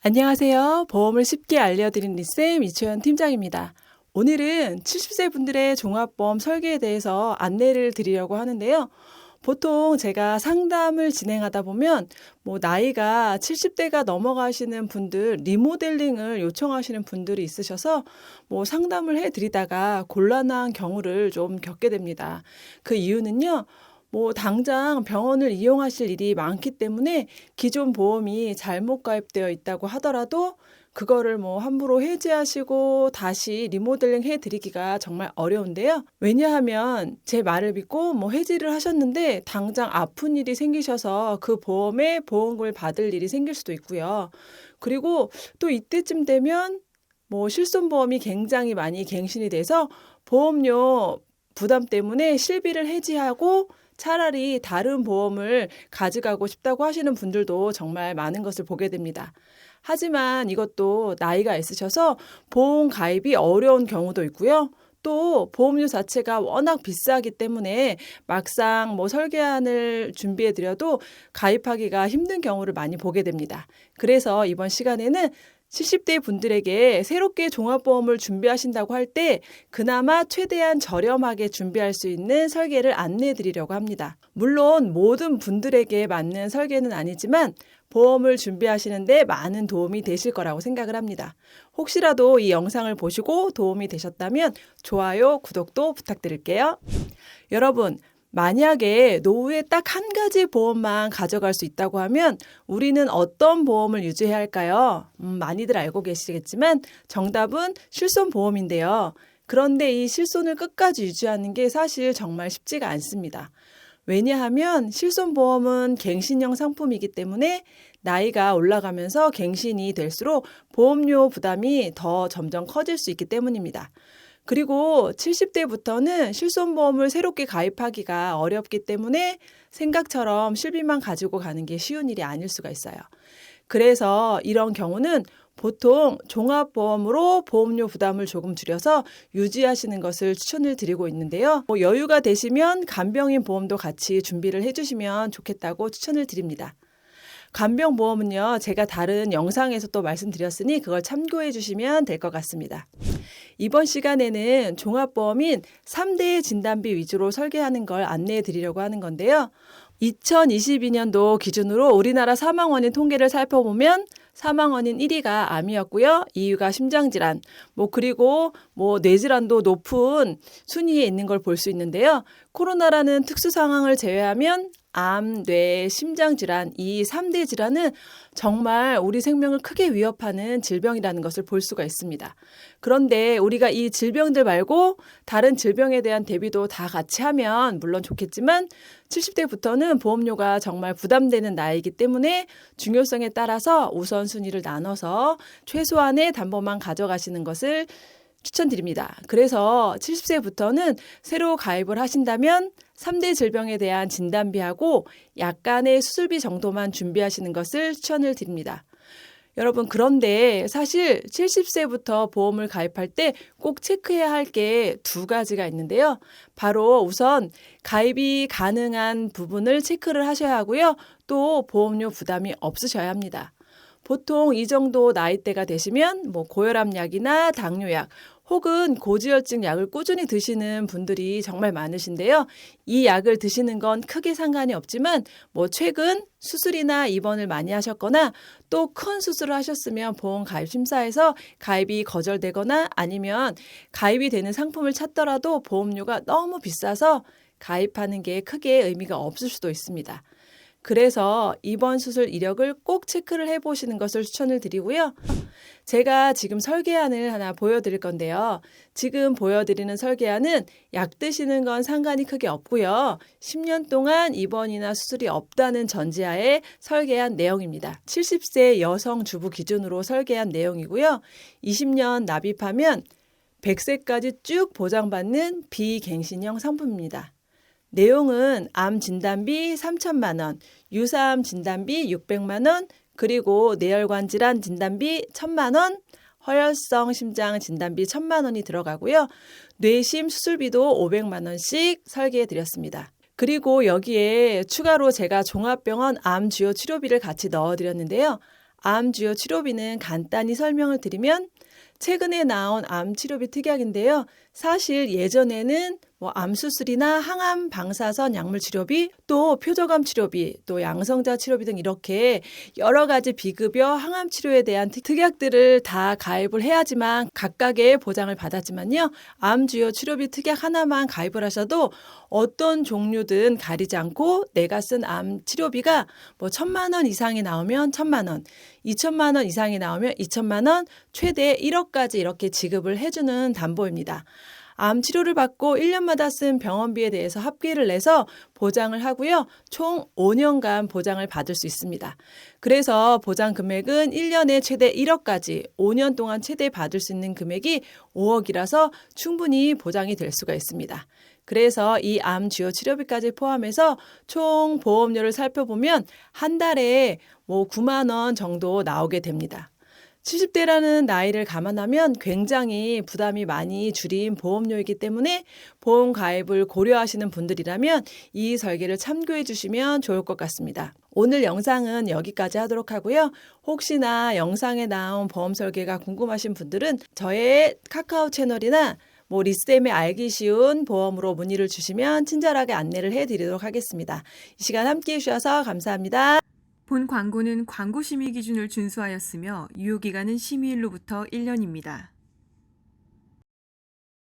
안녕하세요. 보험을 쉽게 알려드리는 리쌤 이초연 팀장입니다. 오늘은 70세 분들의 종합보험 설계에 대해서 안내를 드리려고 하는데요. 보통 제가 상담을 진행하다 보면 나이가 70대가 넘어가시는 분들, 리모델링을 요청하시는 분들이 있으셔서 상담을 해드리다가 곤란한 경우를 좀 겪게 됩니다. 그 이유는요. 당장 병원을 이용하실 일이 많기 때문에 기존 보험이 잘못 가입되어 있다고 하더라도 그거를 함부로 해지하시고 다시 리모델링 해드리기가 정말 어려운데요. 왜냐하면 제 말을 믿고 해지를 하셨는데 당장 아픈 일이 생기셔서 그 보험에 보험금을 받을 일이 생길 수도 있고요. 그리고 또 이때쯤 되면 실손보험이 굉장히 많이 갱신이 돼서 보험료 부담 때문에 실비를 해지하고 차라리 다른 보험을 가져가고 싶다고 하시는 분들도 정말 많은 것을 보게 됩니다. 하지만 이것도 나이가 있으셔서 보험 가입이 어려운 경우도 있고요. 또 보험료 자체가 워낙 비싸기 때문에 막상 설계안을 준비해 드려도 가입하기가 힘든 경우를 많이 보게 됩니다. 그래서 이번 시간에는 70대 분들에게 새롭게 종합보험을 준비하신다고 할 때 그나마 최대한 저렴하게 준비할 수 있는 설계를 안내해 드리려고 합니다. 물론 모든 분들에게 맞는 설계는 아니지만 보험을 준비하시는데 많은 도움이 되실 거라고 생각을 합니다. 혹시라도 이 영상을 보시고 도움이 되셨다면 좋아요, 구독도 부탁드릴게요. 여러분, 만약에 노후에 딱 한 가지 보험만 가져갈 수 있다고 하면 우리는 어떤 보험을 유지해야 할까요? 많이들 알고 계시겠지만 정답은 실손보험인데요. 그런데 이 실손을 끝까지 유지하는 게 사실 정말 쉽지가 않습니다. 왜냐하면 실손보험은 갱신형 상품이기 때문에 나이가 올라가면서 갱신이 될수록 보험료 부담이 더 점점 커질 수 있기 때문입니다. 그리고 70대부터는 실손보험을 새롭게 가입하기가 어렵기 때문에 생각처럼 실비만 가지고 가는 게 쉬운 일이 아닐 수가 있어요. 그래서 이런 경우는 보통 종합보험으로 보험료 부담을 조금 줄여서 유지하시는 것을 추천을 드리고 있는데요. 여유가 되시면 간병인 보험도 같이 준비를 해주시면 좋겠다고 추천을 드립니다. 간병보험은요, 제가 다른 영상에서 또 말씀드렸으니 그걸 참고해 주시면 될 것 같습니다. 이번 시간에는 종합보험인 3대 진단비 위주로 설계하는 걸 안내해 드리려고 하는 건데요. 2022년도 기준으로 우리나라 사망원인 통계를 살펴보면 사망원인 1위가 암이었고요. 2위가 심장질환, 그리고 뇌질환도 높은 순위에 있는 걸 볼 수 있는데요. 코로나라는 특수 상황을 제외하면 암, 뇌, 심장질환, 이 3대 질환은 정말 우리 생명을 크게 위협하는 질병이라는 것을 볼 수가 있습니다. 그런데 우리가 이 질병들 말고 다른 질병에 대한 대비도 다 같이 하면 물론 좋겠지만 70대부터는 보험료가 정말 부담되는 나이이기 때문에 중요성에 따라서 우선순위를 나눠서 최소한의 담보만 가져가시는 것을 추천드립니다. 그래서 70세부터는 새로 가입을 하신다면 3대 질병에 대한 진단비하고 약간의 수술비 정도만 준비하시는 것을 추천을 드립니다. 여러분, 그런데 사실 70세부터 보험을 가입할 때 꼭 체크해야 할 게 두 가지가 있는데요. 바로 우선 가입이 가능한 부분을 체크를 하셔야 하고요. 또 보험료 부담이 없으셔야 합니다. 보통 이 정도 나이대가 되시면 고혈압 약이나 당뇨약 혹은 고지혈증 약을 꾸준히 드시는 분들이 정말 많으신데요. 이 약을 드시는 건 크게 상관이 없지만 최근 수술이나 입원을 많이 하셨거나 또 큰 수술을 하셨으면 보험 가입 심사에서 가입이 거절되거나 아니면 가입이 되는 상품을 찾더라도 보험료가 너무 비싸서 가입하는 게 크게 의미가 없을 수도 있습니다. 그래서 입원 수술 이력을 꼭 체크를 해보시는 것을 추천을 드리고요. 제가 지금 설계안을 하나 보여드릴 건데요. 지금 보여드리는 설계안은 약 드시는 건 상관이 크게 없고요. 10년 동안 입원이나 수술이 없다는 전제하에 설계한 내용입니다. 70세 여성 주부 기준으로 설계한 내용이고요. 20년 납입하면 100세까지 쭉 보장받는 비갱신형 상품입니다. 내용은 암 진단비 3천만 원, 유사암 진단비 600만 원, 그리고 뇌혈관 질환 진단비 1,000만 원, 허혈성 심장 진단비 1,000만 원이 들어가고요. 뇌심 수술비도 500만 원씩 설계해 드렸습니다. 그리고 여기에 추가로 제가 종합병원 암 주요 치료비를 같이 넣어드렸는데요. 암 주요 치료비는 간단히 설명을 드리면 최근에 나온 암 치료비 특약인데요. 사실 예전에는 암 수술이나 항암 방사선 약물 치료비, 또 표적암 치료비, 또 양성자 치료비 등 이렇게 여러 가지 비급여 항암 치료에 대한 특약들을 다 가입을 해야지만 각각의 보장을 받았지만요. 암 주요 치료비 특약 하나만 가입을 하셔도 어떤 종류든 가리지 않고 내가 쓴 암 치료비가 1,000만 원 이상이 나오면 1,000만 원, 2,000만 원 이상이 나오면 2,000만 원, 최대 1억까지 이렇게 지급을 해주는 담보입니다. 암 치료를 받고 1년마다 쓴 병원비에 대해서 합계를 내서 보장을 하고요. 총 5년간 보장을 받을 수 있습니다. 그래서 보장 금액은 1년에 최대 1억까지 5년 동안 최대 받을 수 있는 금액이 5억이라서 충분히 보장이 될 수가 있습니다. 그래서 이 암 주요 치료비까지 포함해서 총 보험료를 살펴보면 한 달에 9만 원 정도 나오게 됩니다. 70대라는 나이를 감안하면 굉장히 부담이 많이 줄인 보험료이기 때문에 보험 가입을 고려하시는 분들이라면 이 설계를 참고해 주시면 좋을 것 같습니다. 오늘 영상은 여기까지 하도록 하고요. 혹시나 영상에 나온 보험 설계가 궁금하신 분들은 저의 카카오 채널이나 리스템에 알기 쉬운 보험으로 문의를 주시면 친절하게 안내를 해드리도록 하겠습니다. 이 시간 함께해 주셔서 감사합니다. 본 광고는 광고 심의 기준을 준수하였으며 유효기간은 심의일로부터 1년입니다.